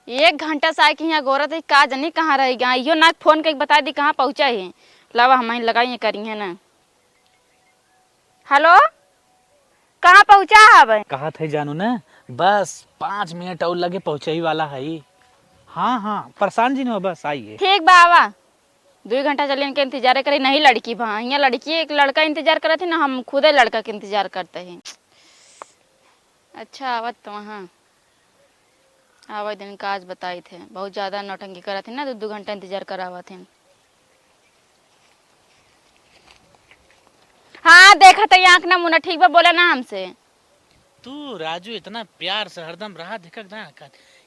1 घंटा से आके यहाँ गोरत है का जानी कहाँ रह गया यो ना फोन करके बता दी कहाँ पहुँचा है। लावा हम लगाई करी है ना। हेलो कहाँ पहुँचा है अब? कहा थे जानू ना, बस 5 मिनट और लगे पहुँचे ही वाला है। हाँ हाँ परेशान जी नहीं हो, बस आइए। ठीक बाबा 2 घंटा चलिए इनके इंतजार करे नहीं लड़की वहाँ यहाँ लड़की एक लड़का इंतजार करे थे ना हम खुद लड़का के इंतजार करते हैं। अच्छा आवत तो वहाँ आवा दिन का आज बताई थे बहुत ज़्यादा नौटंकी करा थे ना 2 घंटा इंतजार करावा थे। हाँ देखा था आँख ना मुना ठीक बा बोला ना हमसे। तू राजू इतना प्यार से हरदम रहा देखा ना,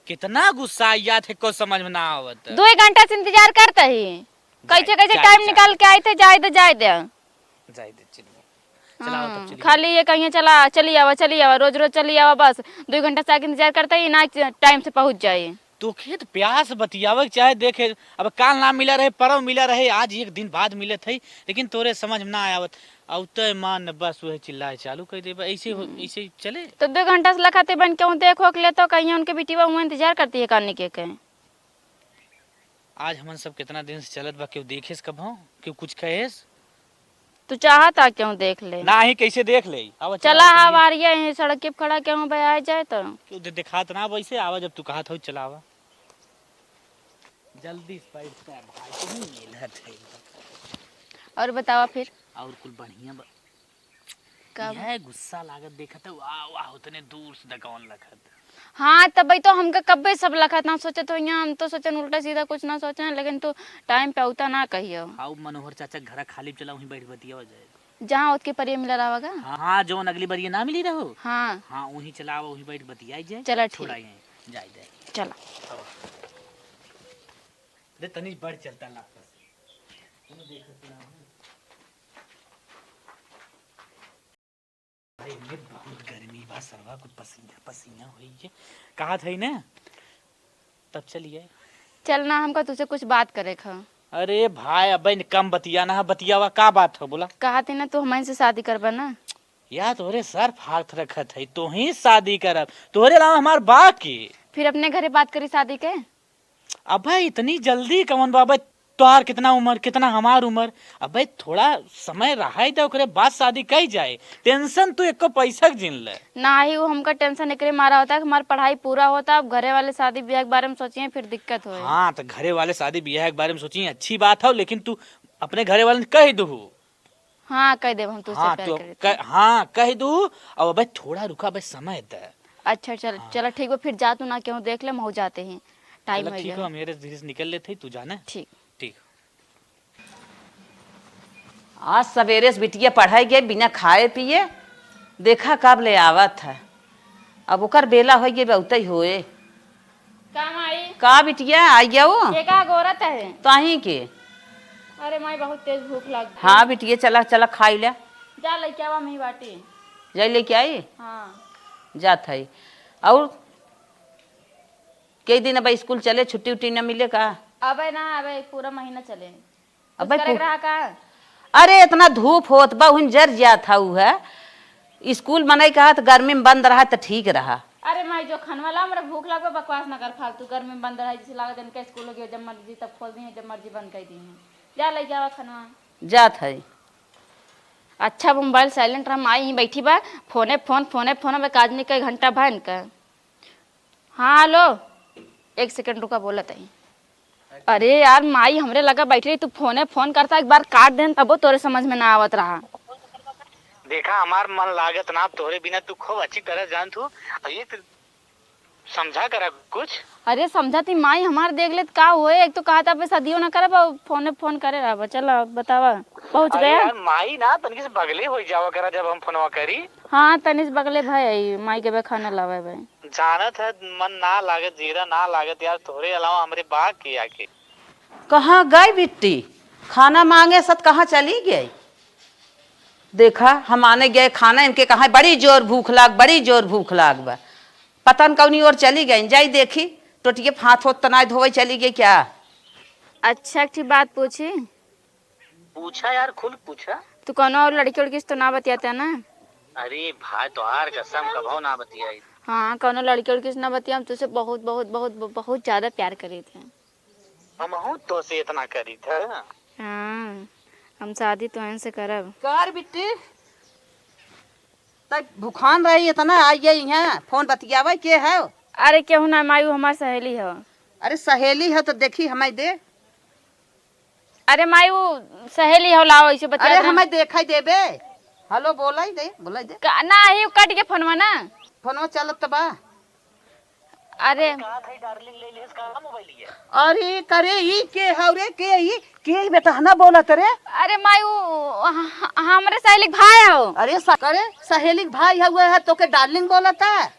कितना गुस्सा आया थे को समझ में ना आवत। 2 घंटा से इंतजार करते ही कैसे कैसे टाइम निकाल के आए थे जाए दे चलिए चलाओ तब चलिए। खाली ये कहीं चली आवा रोज रोज चली आवा बस 2 घंटा से आके इंतजार करते ही ना टाइम से पहुंच जाए। तो खेत प्यास बतियावे चाहे देखे, अब काल ना मिला रहे परव मिला रहे आज एक दिन बाद मिले थे, लेकिन तोरे समझ में ना आवत औते मान बस वही चिल्लाए चालू कर दे ऐसे ऐसे चले। तो 2 घंटा से लखाते बन क्यों देखो के ले तो कहीं उनके बेटी वो इंतजार करती है करने के आज हमन सब कितना दिन से चलत बा, क्यों देखेस कब हो क्यों कुछ कहेस? तू चाहता क्यों देख ले ना ही कैसे देख ले। अब चला हवारिया सड़क के खड़ा क्यों भाई आ जाए तो क्यों दिखात ना वैसे आवा जब तू कहा था चलावा जल्दी स्पाइड से भाई तुम मिलत है। और बतावा फिर और कुल बढ़िया कब है गुस्सा लागत देखा था वाह वाह उतने दूर से दगावन लगत। हाँ तब तो हमका कब्बे सब लखा ना सोचे तो यहाँ हम तो सोचन उल्टा सीधा कुछ ना सोचे लेकिन तू टाइम पे उता ना कहियो। हाउ मनोहर चाचा घर खाली चला वहीं बैठ बतिया हो जाए जहाँ उसके परिये मिला रहेगा। हाँ जो अगली बार ये ना मिली रहो हाँ हाँ वहीं चलाओ वहीं बैठ बतिया जाए। चला ठीक जाए जाए चला दे तनिष बढ़ चलता लापस। बहुत गर्मी बा सरवा कुछ पसीना पसीना हुई है कहा था ना तब चलिए चलना हमका तुझसे कुछ बात करे खा। अरे भाई अब कम बतिया ना बतियावा का बात हो बोला। कहा थी ना तू हमारे से शादी करबा ना। या तोरे सर फाड़ रखत है तो ही शादी करब तोरे अलावा हमार बा की। फिर अपने घरे बात करी शादी के। अब इतनी जल्दी कौन बाबा तोहार कितना उम्र कितना हमार उम्र अब थोड़ा समय रहा तो ओकरे बाद शादी कही जाए। टेंशन तू एको पैसा जिन ले ना ही वो हमका टेंशन एकरे मारा होता है कि हमारी पढ़ाई पूरा होता अब घरे वाले शादी ब्याह के बारे में सोचिए फिर दिक्कत हो। हाँ तो घरे वाले शादी ब्याह के बारे में सोचिए अच्छी बात है लेकिन तू अपने घरे वाले कह दू। हाँ कह दे हम तुझसे हाँ प्यार तो करते। हाँ कह दू अब भाई थोड़ा रुका भाई समय दे। अच्छा चल चलो ठीक है फिर जा तू ना क्यों देख ले हम हो जाते हैं टाइम हो ठीक गया। है मेरे धीरे से निकल लेते तू जाना ठीक ठीक। आज सवेरे से बिटिया पढ़ाई गई बिना खाए पिए देखा कब ले आवत है अब ओकर बेला हो गई बहुत ही होए। काम आई का बिटिया आई गया वो के का गोरत है। ताही के अरे माई बहुत तेज भूख लग गई। हाँ बिटिया चला चला खाई ले जा लेके आवा मही बाटी। जाई लेके आई हाँ जात है। और कई दिन अब स्कूल चले छुट्टी उट्टी न मिले का? अबे ना अबे पूरा महीना चले अबे करे रहा का। अरे इतना धूप होत बा उन जर जात था है स्कूल मनाई कहा तो गर्मी में बंद रहा तो ठीक रहा। अरे माई जो खनवा ला हमरा भूख लगे बकवास न कर फालतू गर्मी में बंद रहा जैसे लागत इनका स्कूल हो गया जब मर्जी तब खोल दी है जब मर्जी बंद कर दी है। जा लेके आवा खनवा जात है। अच्छा मोबाइल साइलेंट रहा आई ही बैठी बा फोने फोन अब काजनी का घंटा भा इनका। हाँ हेलो 1 सेकंड रुका बोला तही। अरे यार माई हमरे लगा बैठी रही तू फोन करता एक बार काट देन तब तोरे समझ में ना आवत रहा। देखा हमार मन लागत ना तोरे बिना तू खूब अच्छी तरह जान तू ये समझा करा कुछ। अरे समझा थी माई हमार देख ले का हुए एक तो कहा था पे शादियों ना करे फोन करे रहा। चल बतावा पहुंच गया। माई ना तनिक से बगले हो जावा करा जब हम फोनवा करी। हाँ तनिस बगले भाई माई के बे खाना लावे भाई जानत है मन ना लागत जीरा ना लागत यार तोरे अलावा हमरे बाग की आके। कहाँ गई बिट्टी खाना मांगे सत कहाँ चली गई? देखा हम आने गए खाना इनके कहा बड़ी जोर भूख लाग बा पता न कौनी और चली गई जाई देखी टोटिए हाथ होत तना धोवे चली गई क्या? अच्छा ठीक बात पूछी पूछा यार खुद पूछा। तू कौन और लड़की उड़की से तो ना बतियाता ना। अरे भाई तोहार कसम कभो ना बतियाई। हाँ कौनो लड़की उड़की से ना बतिया, हम तुझसे बहुत बहुत बहुत बहुत ज्यादा प्यार करे थे। हम तो से इतना करी था। हाँ हम शादी तो ऐसे करब। कर बिट्टी तब भूखान रही इतना आई यहाँ फोन बतियावे के है। अरे केहू ना मायू, हमार सहेली है। अरे सहेली है तो देखी हमें दे। अरे मायू सहेली हो, लाओ ऐसे बतिया। अरे हमें देखा देबे। हेलो बोलाई दे ना ही कट के फोनवा ना। फोनवा चलत बा। अरे अरे करे ई के हौरे के बेटा ना बोलत रे। अरे मायू हमारे सहेली के भाई हो। अरे करे सहेली के भाई है, है तो के डार्लिंग बोलता है।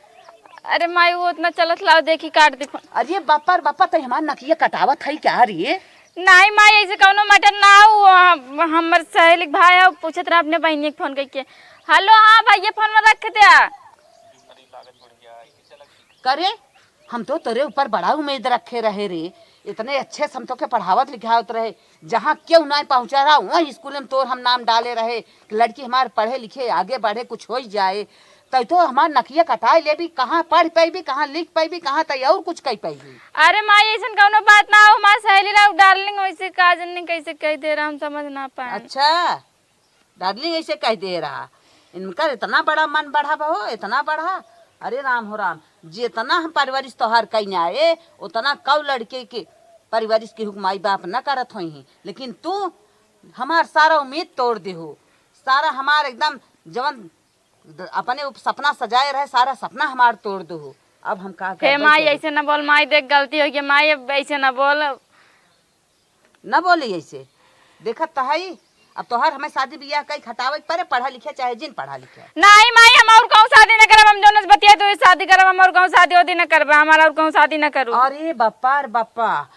अरे मायू उतना चलत, लाओ देखी काट दे फोन। अरे बापा तो हमार नकिया कटावत है क्या रे। नहीं माई ऐसे कौनो मटन ना हो, हमर सहेली के भाई हो, पूछत रहा अपने बहनी के फोन करके। हेलो हाँ भैया फोन में रख दिया। करे हम तो तेरे ऊपर बड़ा उम्मीद रखे रहे रे, इतने अच्छे से हम तो के पढ़ावत लिखावत रहे, जहाँ क्यों ना पहुँचा रहा वहाँ स्कूल में तो हम नाम डाले रहे कि लड़की हमारे पढ़े लिखे आगे बढ़े कुछ हो जाए। तो हमार नकिया कटाई ले भी, कहाँ पढ़ पाई, कहाँ लिख पाई, कहाँ तय और कुछ कह पाई। अरे माई ऐसा कौनो बात ना हो, हमार सहेली रहा डार्लिंग वैसे काजन ने कैसे कह दे रहा, हम समझ ना पाए। अच्छा डार्लिंग ऐसे कह दे रहा, इनका इतना बड़ा मन बढ़ा बहो, इतना बढ़ा। अरे राम हो राम, जितना हम परवरिश तोहार कहीं आए उतना कौ लड़के के परवरिश के हुक्म माई बाप न करत होई, लेकिन तू हमार सारा उम्मीद तोड़ दे हो, सारा हमार एकदम जवन अपने सपना सजाए रहे सारा सपना हमार तोड़ दो हो। अब हम का हे माई ऐसे न बोल माई, देख गलती हो गई माई, अब ऐसे न बोल। न बोली ऐसे, देखत तो है अब तोहर हमें शादी बियाह कई खटावे परे, पढ़ा लिखे चाहे जिन पढ़ा लिखे। नहीं माई हम और कहूँ शादी न करब, हम जोनस बतिया तो शादी करब, हम और कहूँ शादी होती न करब, हमारा और कहूँ शादी न करूँ। अरे बापा रे बापा,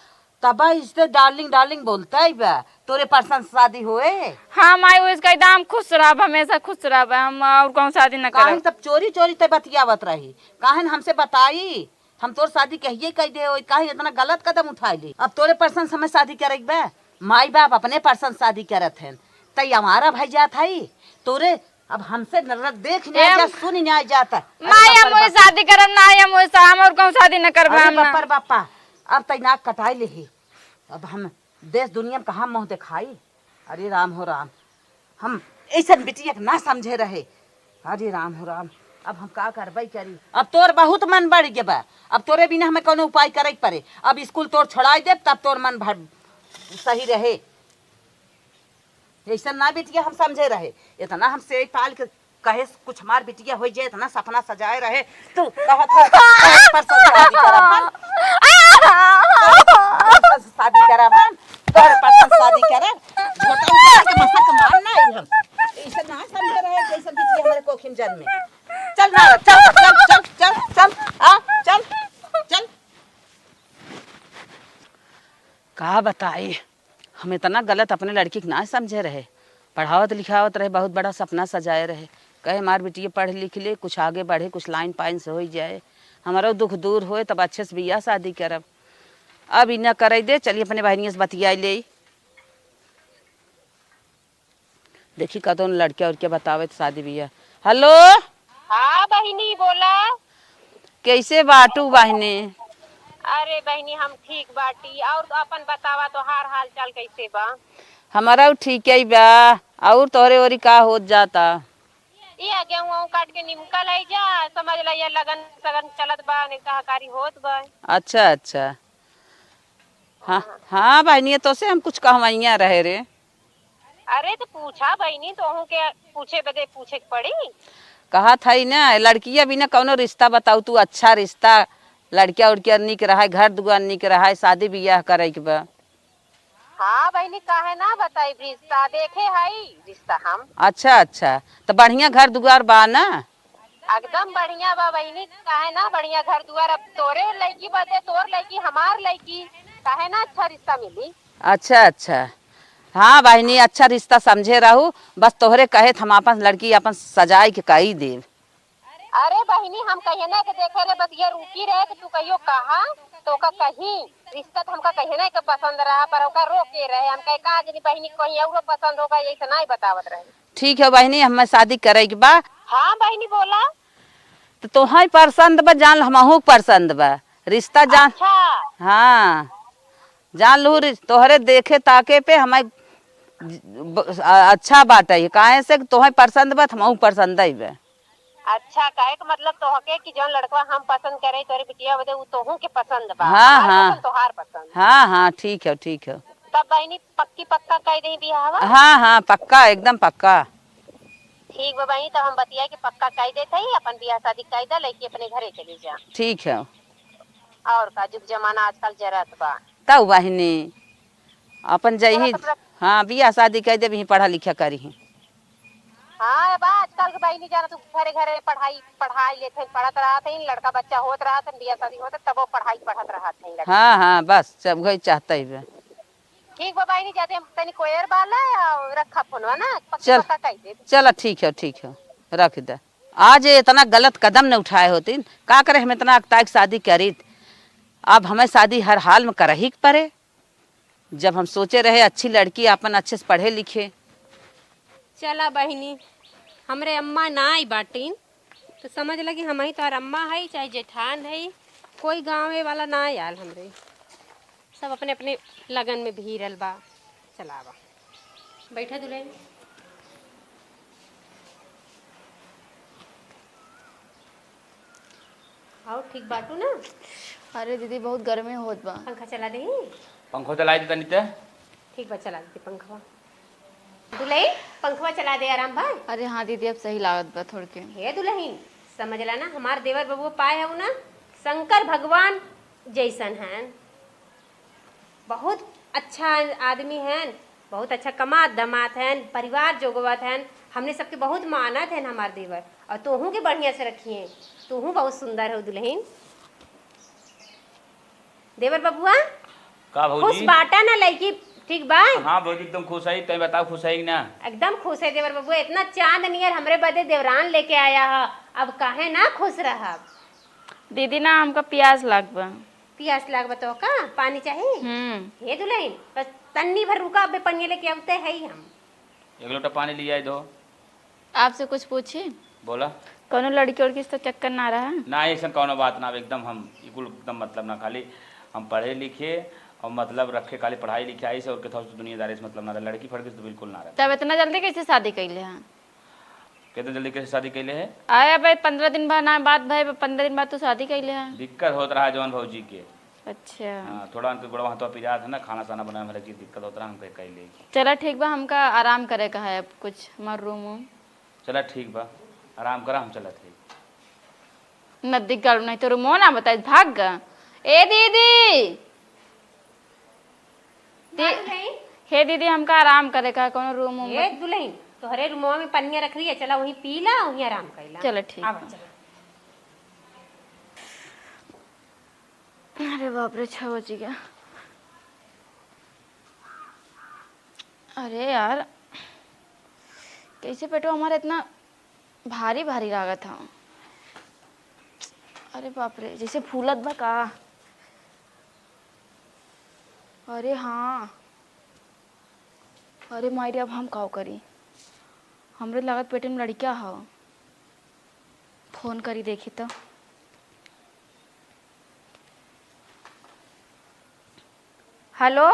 तबा इससे डार्लिंग डार्लिंग बोलता है बा, तोरे पर्सन शादी होए। हाँ माई उसका एकदम खुश रह, हमेशा खुश रह, हम और कहूँ शादी न काहे करब। तब चोरी चोरी तब बतियावत रही, काहे न हमसे बताई, हम तोर शादी कहिए कह दे, काहे इतना गलत कदम उठा ली। अब तोरे पर्सन समय शादी करेक बा, माई बाप अपने पर्सन शादी करत हैं, तई हमारा भाई जात है तोरे। अब हमसे नजर देख नहीं जा, सुन नहीं जाता। माई हम शादी करब ना, हम और कहूँ शादी न करब। बापा बापा अब तई नाक कटाई ले, अब हम देश दुनिया में कहाँ मुँह दिखाई। अरे राम हो राम, हम ऐसा बिटिया ना समझे रहे। अरे राम हो राम, अब हम का करबई करी। अब तोर बहुत मन बढ़ गया बा, अब तोरे बिना हमें कोनो उपाय करे पड़े। अब स्कूल तोर छोड़ाई दे तब तोर मन भर सही रहे। ऐसा ना बिटिया हम समझे रहे, इतना हम से पाल के कहे कुछ मार बिटिया हो जाए, इतना सपना सजाए रहे। तू कहत शादी करब हम, तोहरे पर्सन शादी करब, झोटा उतार के मसक मारना है हम। ऐसा ना समझे रहे जैसे बिटिया हमारे कोखिम जन्मे। चल ना, चल चल चल चल चल आ चल चल। का बताई, हम इतना गलत अपने लड़की के ना समझे रहे, पढ़ावत लिखावत रहे, बहुत बड़ा सपना सजाए रहे, कहे हमार बिटिया पढ़ लिख ले, कुछ आगे बढ़े, कुछ लाइन पाइन से हो जाए, हमारा दुख दूर होए, तब अच्छे से बियाह शादी करब। अब इना करे दे, चलिए अपने बहनिया से बतिया ले, देखी कदों लड़के उड़के बतावे तो शादी बियाह। हेलो हाँ बहिनी बोला। कैसे बाटू बहने? अरे बहिनी हम ठीक बाटी, और अपन बतावा तो हाल चाल कैसे बा? हमारा ठीक है बा, और तोरे ओरी का हो जाता? ये गेहूं काट के निमका लाई जा, समझ ला लगन सगन चलत बा, निकाहकारी होत बा। अच्छा अच्छा, हाँ हाँ बहनी तो से हम कुछ कहवैया रहे रे। अरे तो पूछा बहिनी, तो के पूछे बदे पूछे के पड़ी। कहा था ही ना लड़किया बिना कौनो रिश्ता बताऊ तू, अच्छा रिश्ता, लड़किया उड़किया निक रहा है, घर दुआर निक रहा है, शादी बियाह करे के बा। हाँ बहिनी काहे ना बताई, रिश्ता देखे हई रिश्ता हम। अच्छा अच्छा, तो बढ़िया घर दुआर बा ना? एकदम बढ़िया बा बहिनी, काहे ना बढ़िया घर दुआर। अब तोरे लड़की बदे तोर लड़की हमार लड़की, काहे ना अच्छा रिश्ता मिली। अच्छा अच्छा, हाँ बहनी अच्छा रिश्ता समझे रहू, बस तोहरे कहे हम अपन लड़की अपन सजाई के कही दे। अरे बहिनी हम कहिए ना के देखे रे, बस ये रुकी रहे कि तू कहियो कहा तो का कहीं रिश्ता तो हमका कहिए ना के पसंद रहा, पर ओका रोके रहे। हम कहे का जनी बहिनी कहीं और पसंद होगा, ऐसे नहीं बतावत रहे। ठीक है बहनी, हमें शादी करे के बा। हाँ बहिनी बोला। तो तोहर पसंद बा, जान हमहू पसंद बा, रिश्ता जान। अच्छा हाँ जान लू, तोहरे देखे ताके पे हमें अच्छा बात है, काहे से तोहर पसंद बा हमहू पसंद है बा। अच्छा, काहे का मतलब तोहके कि जौन लड़का हम पसंद करे तोरे बिटिया बदे उ तोहू के पसंद बा, हाँ हमार हाँ पसंद तोहार पसंद। हाँ हाँ ठीक है ठीक है। तब बहनी पक्की पक्का कह दही बियाहवा। हाँ हाँ पक्का, एकदम पक्का। ठीक बा बहनी, तब हम बतिया के पक्का कह देते ही अपन बियाह शादी कह दे, लेके अपने घरे चली जा। ठीक है। और का जुग जमाना आजकल जरत बा। तब बहिनी अपन चलो जही। तब रख। हाँ बियाह शादी कह देबही, पढ़ा लिखा करी। हाँ बा आजकल के बहनी जाना तू घरे घरे पढ़ाई लेते पढ़त रहत है, लड़का बच्चा होत रहत है, बियाह शादी होत तब वो पढ़ाई पढ़त रहत है लड़का। हाँ हाँ बस सब वही चाहता ही बा। ठीक बा बहनी, जाते हम तनी कोयर बाला और रखा फोनवा ना, पक्की चल पक्का कह दे। चलो ठीक है रख दे। आज ये इतना गलत कदम न उठाए होती, का करे हम इतना अकताई शादी करी। अब हमें शादी हर हाल में कर ही पड़े, जब हम सोचे रहे अच्छी लड़की अपन अच्छे से पढ़े लिखे। चला बहिनी, हमरे अम्मा ना आई बाटीन तो समझ लगी हम ही तोहर अम्मा है चाहे जेठान है, कोई गाँवे वाला ना आयल हमरे, सब अपने अपने लगन में भीरल बा। चलावा बैठा दुल्हन। आओ ठीक बाटू ना। अरे दीदी बहुत गर्मी होत बा। पंखा चला दे। पंखो चलाई दे तनी ते। ठीक बा चला दे पंखवा। दुल्हन पंखवा चला दे आराम बा। अरे हाँ दीदी अब सही लागत बा थोड़ के। हे दुल्हन समझ ला ना, हमार देवर बबुआ पाए हो ना, शंकर भगवान जैसन हैं, बहुत अच्छा आदमी हैं, बहुत अच्छा कमात दमात हैं, परिवार जोगवत हैं, हमने सबके बहुत मानत हैं हमार देवर, और तोहू के बढ़िया से रखिए, तोहू बहुत सुंदर हो दुल्हन। देवर बबुआ का खुश भौजी? बाटा ना लड़की, ठीक बा? हाँ भौजी एकदम खुश है, तय बताओ खुश है कि ना? एकदम खुश है देवर बबुआ, इतना चांद नियर हमरे बदे देवरान लेके आया है, अब काहे ना खुश रहा। दीदी ना हमका प्यास लाग बा। पियास लाग बताओ का पानी चाहिए? हे दुल्हन बस तन्नी भर रुका, अब पनिया लेके आवते है ही हम। एक लोटा पानी ले आई दो। आपसे कुछ पूछी? बोला। कोनो लड़की और किस तो चक्कर ना रहा? ना ऐसा कौनो बात ना, एकदम हम एकदम मतलब ना, खाली हम पढ़े लिखे और मतलब रखे, खाली पढ़ाई लिखाई से और के थोड़ा दुनियादारी से मतलब ना रहे, लड़की फड़की तो बिल्कुल ना रहे। तब इतना जल्दी कैसे शादी कैले हैं? कितने जल्दी कैसे शादी कैले है? आया भाई 15 दिन बाद ना बात भाई, 15 दिन बाद तो शादी कैले हैं। दिक्कत होता रहा जवान भौजी के। अच्छा हाँ थोड़ा उनके गोड़ा हाथों पिरा था ना, खाना साना बनाने में लगी दिक्कत होता रहा, हम कह ले। चला ठीक बा, हमका आराम करे का है अब कुछ, हमार रूम वूम चला ठीक बा, आराम करा, हम चलत है। नदी गल नहीं तो रूमो ना बताए भाग गा। ए दीदी हे दीदी हमका आराम करे का, कोनो रूम वूम हे दुल्हन तोहरे रूमवा में पनिया रख रही है, चला वहीं पी ला, वहीं आराम कर ला। चलो ठीक आवा, बा। चला। अरे बाप रे 6 बज गया। अरे यार कैसे पेटो हमारा इतना भारी भारी लगा था। अरे बाप रे जैसे फूलत बा का। अरे हाँ, अरे मायरे अब हम काव करी, हमरे लागत पेटे में लड़किया हो। फोन करी देखी तो। हेलो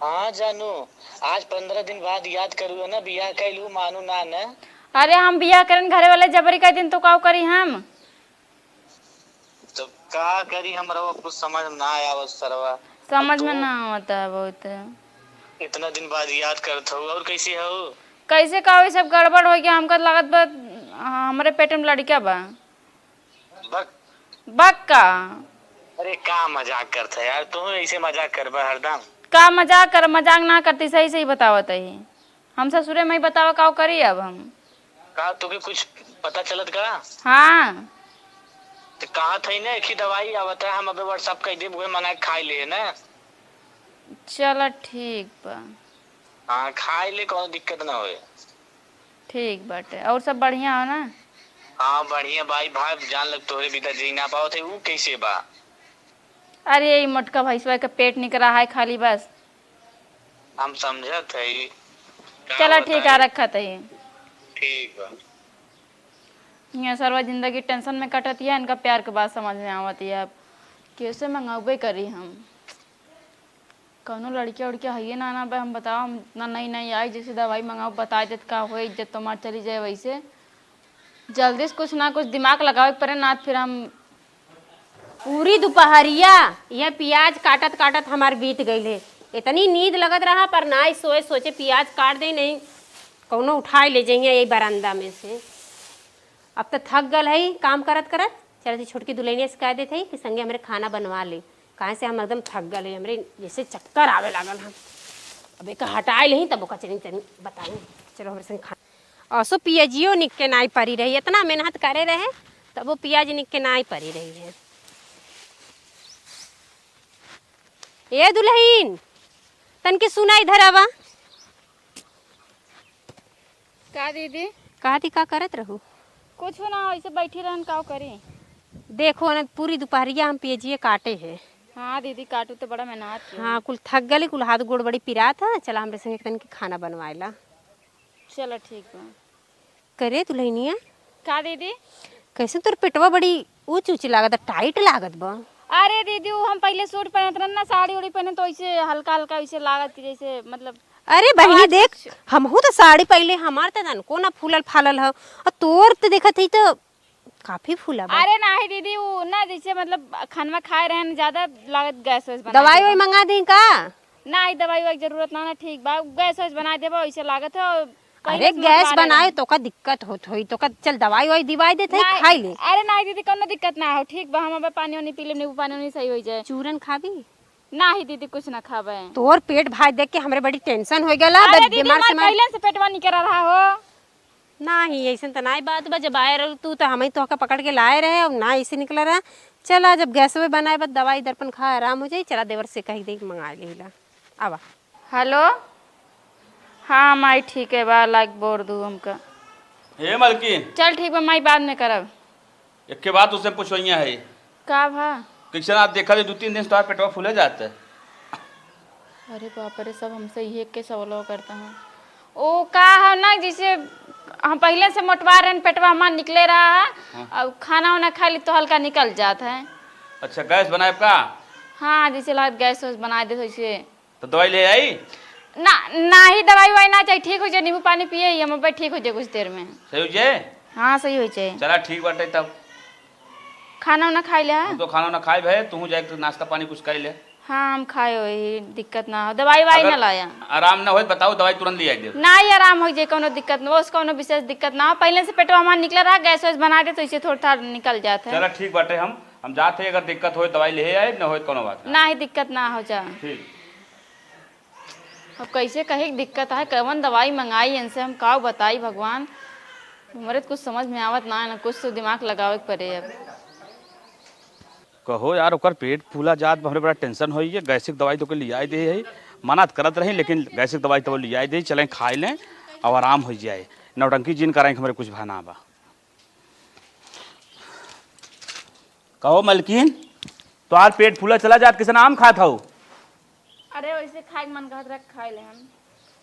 हाँ जानू, आज 15 दिन बाद याद करू ना, बियाह कैलू मानू ना न। अरे हम बियाह करन घरे वाले जबरी कह दिन तो काव करी हम। तो का करी, हमरा कुछ समझ ना आया सरवा। समझ में ना आता है बहुत। इतना दिन बाद याद करत हो, और कैसे हो? कैसे का ये सब गड़बड़ हो गया, हमका लागत बा हमारे पेट में लड़किया बा। बक बक्का अरे का मजाक करता है यार, तू ऐसे मजाक करबा हरदम। का मजाक कर, मजाक ना करती, सही सही बतावत है। हम ससुरे में ही बतावा काव करी अब हम। का तुके कुछ पता चलत का? हाँ तो कहा थई ना, एक ही दवाई आवत है, हम अबे व्हाट्सएप कर दे, मंगा के खाई ले ना। चलो ठीक बा। हाँ खाई ले, कोनो दिक्कत ना होए। ठीक बाटे, और सब बढ़िया हो ना? हाँ बढ़िया भाई, भाई जान लग तोहरे बिना जी ना पाओ थे, वो कैसे बा? अरे यही मोटका भैंसवा का पेट निकल रहा है खाली बस। हम समझत है। चलो ठीक है, रखत है। ठीक बा। यहाँ सर्वा जिंदगी टेंशन में कटती है, इनका प्यार के बात समझ में आवती है। अब कैसे मंगावे करी हम, कौनो लड़किया उड़किया है ना ना भाई, हम बताओ हम इतना नहीं नहीं आई जैसे दवाई मंगाओ बता देते का हो, इज्जत तो मार चली जाए। वैसे जल्दी से कुछ ना कुछ दिमाग लगावे पड़े ना, फिर हम पूरी दोपहरिया यह प्याज काटत काटत हमार बीत गई है। इतनी नींद लगत रहा पर ना ही सोए, सोचे प्याज काट दे, नहीं कौनो उठाए ले जाइए यही बरामदा में से। अब तो थक गल है काम करत करत, चल छोटकी दुल्हनिया से कह देते कि संगे हमारे खाना बनवा ले, कहाँ से हम एकदम थक गए हमरे जैसे चक्कर आवे लागल हम। अब एक हटाए नहीं तब ओका चली चली बताएं, चलो हमारे संग खाना। और सो पियाजियो निक के नाई परी रही, इतना मेहनत करे रहे तब वो पियाज निक के नाई परी रही है। ये दुल्हन तन के सुना इधर आवा। का दीदी? कहा थी का करत रहू? कुछ ना, ऐसे बैठी रहन का करी। देखो ना पूरी दोपहरिया हम पियाजिए काटे हैं। हाँ दीदी काटू तो बड़ा मेहनत की। हाँ कुल थक गले, कुल हाथ गोड़ बड़ी पिरा था, चला हमरे संगे तन के खाना बनवाएला। चलो ठीक बा। करे दुल्हनिया का दीदी? कैसे तोर पेटवा बड़ी ऊंच ऊंच लागत, टाइट लागत बा। अरे दीदी वो हम पहले सूट पहनते रहे ना, साड़ी उड़ी पहने तो ऐसे हल्का हल्का वैसे लागत कि जैसे मतलब। अरे बहनी देख, हमहू तो साड़ी पहले, हमार तो तनको ना फूलल फालल है, और तोर तो देखत ही तो काफी फूला बा। अरे नहीं दीदी वो ना जैसे मतलब खाना खाए रहे ज्यादा लागत, गैस वैस बना दवाई वही मंगा दी का? नहीं दवाई वाई जरूरत ना, ठीक बा, गैस वैस बना देबो वैसे लागत है। अरे गैस बनाए तो का दिक्कत होत होई तो का, चल दवाई वही दिवाई देते खाई ले। अरे नहीं दीदी कोनो दिक्कत ना हो, ठीक बा, हम अब पानी वानी पी ले, नींबू पानी वानी सही हो जाए। चूरन खाबी? नहीं दीदी कुछ ना खाबे। तोर पेट भाई देख के हमरे बड़ी टेंशन हो गला, बीमार से पहले से पेटवा निकल रहा हो। नहीं ऐसे तो नहीं बात बा, जब आए रह तू तो हम ही तो पकड़ के लाए रहे और ना ऐसे निकला रहा। चला जब गैस में बनाए बस दवाई दर्पण खा आराम हो जाए, चला देवर से कही दे मंगा लेला। आवा। हेलो हाँ माई ठीक है बा, लाइक बोर दू हमका। हे मलकिन, चल ठीक बा माई, बाद में करब। एक के बाद उससे पूछोइया है का भा? किशन आप देखा 2-3 दिन से तुम्हारा पेटवा फूले जाता है। अरे बाप रे, सब हमसे ये के सवाल करता है। ओ का है ना जैसे हम पहले से मोटवा रहे, पेटवा हमारा निकले रहा है। अब खाना वाना खा ली तो हल्का निकल जाता है। अच्छा गैस बनाए का? हाँ जैसे लागत गैस वैस बना दे वैसे। तो दवाई ले आई? ना ही दवाई वाई ना चाहिए, ठीक हो जाए, नींबू पानी पिए ही हम ठीक हो जाए कुछ देर में। सही हो जाए? हाँ सही हो जाए। चला ठीक बाटे, तब खाना वाना खाई ले। तो खाना ना खाए भाई, तू जाए तो नाश्ता पानी कुछ कर ले। हाँ हम खाए वही, दिक्कत ना हो, दवाई वाई ना लाया। आराम ना हो बताओ, दवाई तुरंत ले आई दे। ना ही आराम हो जाए, कोनो दिक्कत ना, उसका कोनो विशेष दिक्कत ना हो। पहले से पेटवा हमारा निकला रहा, गैस वैस बना दे तो इसे थोड़ा थोड़ा निकल जाता है। चला ठीक बाटे, हम जाते हैं, अगर दिक्कत हो दवाई ले आए, न हो कोनो बात ना ही दिक्कत ना हो जा। ठीक। अब कैसे कहे दिक्कत है, कौन दवाई मंगाई इनसे, हम का बताई भगवान, हमारे तो कुछ समझ में आवत ना है, ना कुछ तो दिमाग लगावे पड़े। अब कहो यार, ओकर पेट फूला जात हमरे बड़ा टेंशन होई है। गैसिक दवाई तो के लिया दे है, मनात करत रही, लेकिन गैसिक दवाई तो लिया दे, चलें खाई लें और आराम हो जाए। नौटंकी जिन कराएं हमारे कुछ भाना बा। कहो मलकिन, तो आज पेट फूला चला जात, किसन आम खात हो? अरे वैसे खाए मन कहत रख खाए ले हम।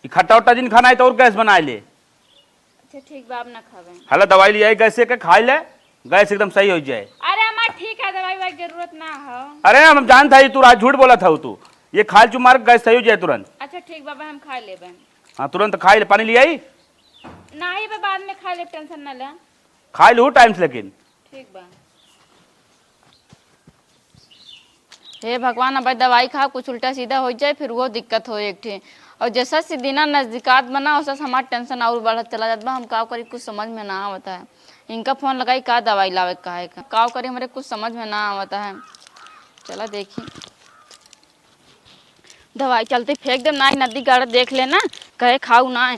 खट्टा उट्टा जिन खाना है तो और गैस बनाए ले। अच्छा ठीक बा, अब ना खावे। हला दवाई ले आई गैस के, खाई ले, गैस एकदम सही हो जाए। अरे हमार ठीक है, दवाई वाई जरूरत ना हो। अरे हम जानता है तू आज झूठ बोला था, तू ये खाल चु मार गैस सही हो जाए तुरंत। अच्छा ठीक बाबा, हम खा लेबे। हाँ तुरंत खाई ले। पानी ले आई? ना ही बा, बाद में खा ले, टेंशन ना ले। खाई लू टाइम से, लेकिन ठीक बा। हे भगवान, अब दवाई खा कुछ उल्टा सीधा हो जाए, फिर वो दिक्कत हो एक ठे। और जैसा से दिना नजदीकात बना वैसा हमारा टेंशन और बढ़त चला जाता बा। हम का करी कुछ समझ में ना आवता है। इनका फोन लगाई का दवाई लावे का है, का करी हमारे कुछ समझ में ना आवता है। चला देखी दवाई चलते फेंक दे ना, नदी गाड़ देख लेना, कहे खाऊ ना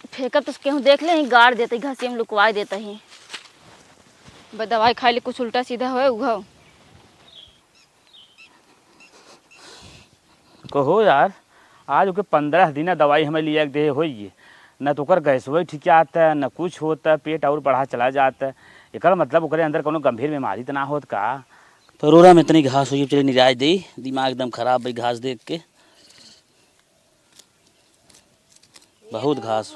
फेंकत तो केहू देख ले गाड़ देते, घसी में लुकवा देता ही। दवाई खाई ले कुछ उल्टा सीधा हो उघाओ। कहो यार, आज ओके 15 दिन दवाई हमें लिया दे होइए, न तो ओकर गैस वही ठीक आता है, न कुछ होता, पेट और बढ़ा चला जाता है। एक मतलब ओकरे अंदर कोनो गंभीर बीमारी तो ना होत का? तो रोरा में इतनी घास हुई, चले निराज दे, दिमाग एकदम खराब भाई घास देख के, बहुत घास।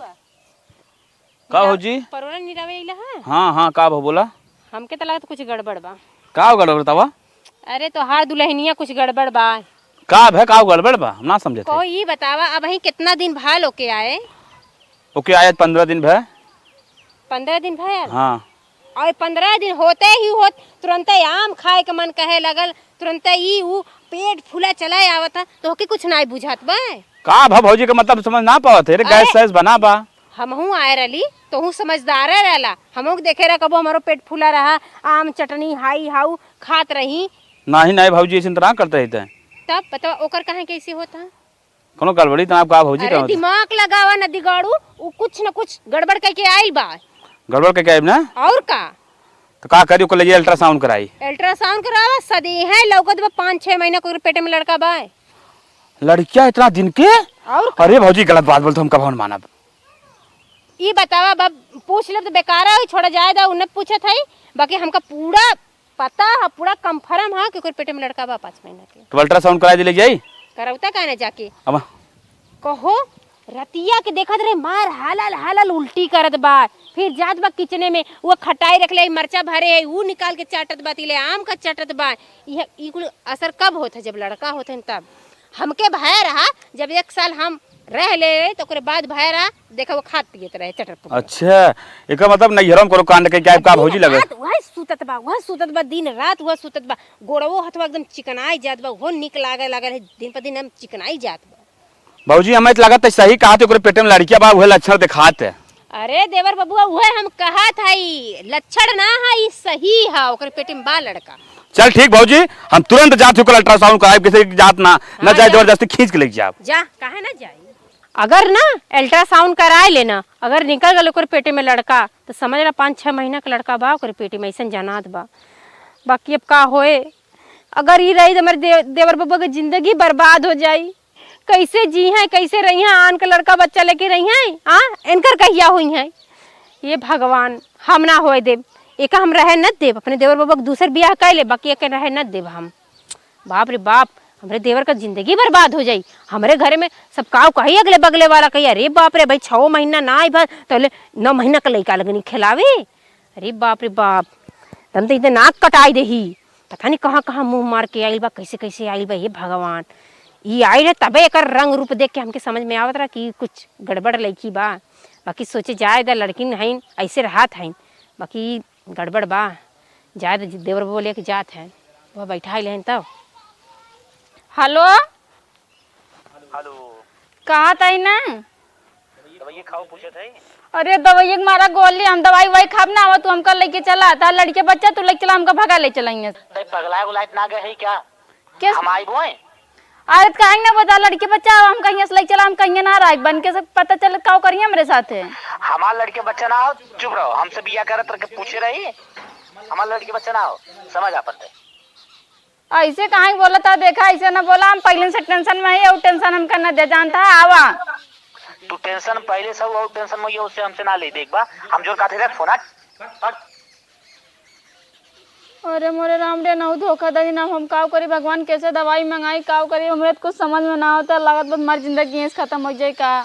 का हो जी? परोरा निरावे इला है। हाँ हाँ का हो बोला? हमके तो लगत कुछ गड़बड़ बा। का गड़बड़ बतावा? अरे तो हार दुल्हनिया कुछ गड़बड़ बा। का भे का गड़बड़ बा? हम ना समझे थे। कोई ये बतावा अब ही कितना दिन भाल होके आए? ओके आया 15 दिन भे। 15 दिन भयल। हाँ और 15 दिन होते ही होत तुरंत आम खाए के मन कहे लगल, तुरंत ही ऊ पेट फूला चला आवता तो के कुछ नहीं बुझात बा। का भा भौजी का मतलब समझ ना पावत है रे। गैस सैस बना बा। हमहू आए रही तो हूँ समझदार रहला। हमहू देखे रहा कबो हमारो पेट फूला रहा, आम चटनी हाई हाउ खात रही। नहीं नहीं भौजी ऐसे तरह करते रहते हैं। तब पता ओकर कहे कैसे होता? कोनो गड़बड़ी तना का भौजी अरे का दिमाग लगावा नदी गाड़ू, ऊ कुछ न कुछ गड़बड़ करके आइल बा। गड़बड़ के क्या ना? और का तो का करी ओकर लिए अल्ट्रासाउंड कराई। अल्ट्रासाउंड करावा सदी है लौकत बा 5-6 महीना को पेट में लड़का बा। लड़कियां इतना दिन के? और अरे भौजी गलत बात बोलते हम कब मानब। ये बतावा बब पूछ ले तो बेकार है, छोड़ा जाएगा उन्हें पूछा था। बाकी हमका पूरा पता है, पूरा कंफर्म है कि कोई पेट में लड़का बा 5 महीना के। तो अल्ट्रासाउंड करा दिले जाई करौता का ना जाके अब कहो रतिया के देखत रहे मार हालल हालल उल्टी करत बा। फिर जात बा किचने में वो खटाई रख ले, मरचा भरे है वो निकाल के चाटत बा, तिले आम का चाटत बा। यह ई कुल असर कब होता? जब लड़का होता है तब। हमके भय रहा जब 1 साल हम रह ले तो ओकरे बाद भय रहा देखा वो खात पियत रहे चटर। अच्छा एका मतलब नैहरों में करो कांड के क्या का भौजी लगे। वह सुतत बा दिन रात वह सुतत बा। गोड़वो हथवा एकदम चिकनाई जात बा, वो निक लागल है दिन पर दिन हम चिकनाई जात बा। भौजी हमें तो लगत है सही कहा ओकरे पेट में लड़कियां बा वह लक्षण दिखात है। अरे देवर बबुआ वह हम कहा था लक्षण ना है, ई सही है ओकरे पेट में बा लड़का। चल ठीक भौजी हम तुरंत जात होकर अल्ट्रासाउंड कराए, किसी की जात ना न जाए जबरदस्ती खींच के लेके जाओ। जा काहे ना जाए। अगर ना अल्ट्रासाउंड कराए लेना, अगर निकल गल ओकर पेटे में लड़का तो समझ ला 5-6 महीना का लड़का बा ओकर पेटे में, ऐसा जनात बा। बाकी अब का होए, अगर ये रही तो हमारे देवर बबुआ की जिंदगी बर्बाद हो जाई। कैसे जी हैं कैसे रही हैं, आन का लड़का बच्चा लेके रही हैं। हाँ इनकर कहिया हुई हैं। ये भगवान हम ना होए देव, एक हम रहे न देव। अपने देवर बबुआ दूसर ब्याह कर ले, बाकी एक रहे न देव हम। बाप रे बाप हमरे देवर का जिंदगी बर्बाद हो जाई। हमारे घर में सब काव कही अगले बगले वाला कही अरे बाप रे भाई 6 महीना ना आई भर तो 9 महीना का लड़का लगनी खिलावे। अरे बाप रे बाप तम तो इतने नाक कटाई दही। पता नहीं कहाँ कहाँ मुंह मार के आइल बा, कैसे कैसे आइल बा। ये भगवान ये आइल है तबे एक रंग रूप देख के हमके समझ में आवत रहा कि कुछ गड़बड़ लड़की बा। बाकी सोचे जाए दा लड़की नहीं ऐसे रहात है, बाकी गड़बड़ बा। जाए देवर वो लेके जात है वह बैठा लें तब। हेलो हेलो कहा था ना? दवाई खाओ पूछे थे। अरे दवाई मारा गोली हम दवाई वही खाब ना आवा तू हमका लेके चला था। लड़के बच्चा तू लेके चला हमका भगा ले चलाएंगे। पगला गुलाइट ना गए है क्या? किस हम आई बोए अरे कहेंगे ना बता लड़के बच्चा हम कहीं से लेके चला, हम कहीं ना रहा बन के सब पता चल का करिए हमारे साथ है। हमारे लड़के बच्चा ना हो, चुप रहो। हमसे बिया करत रह के पूछे रही हमारे लड़के बच्चा ना हो, समझ आपन रे। ऐसे कहाँ बोला था, देखा ऐसे ना बोला। हम पहले से टेंशन में है और टेंशन हम करना दे जानता है आवा। तू टेंशन पहले सब और टेंशन में ये उससे हमसे ना ले देख बा। हम जो कहते थे फोन हट। अरे मोरे राम रे नौ धोखाधड़ी ना हम काव करी भगवान, कैसे दवाई मंगाई काव करी हमरे तो कुछ समझ में ना होता। लागत बस हमारी जिंदगी यहीं खत्म हो जाए का।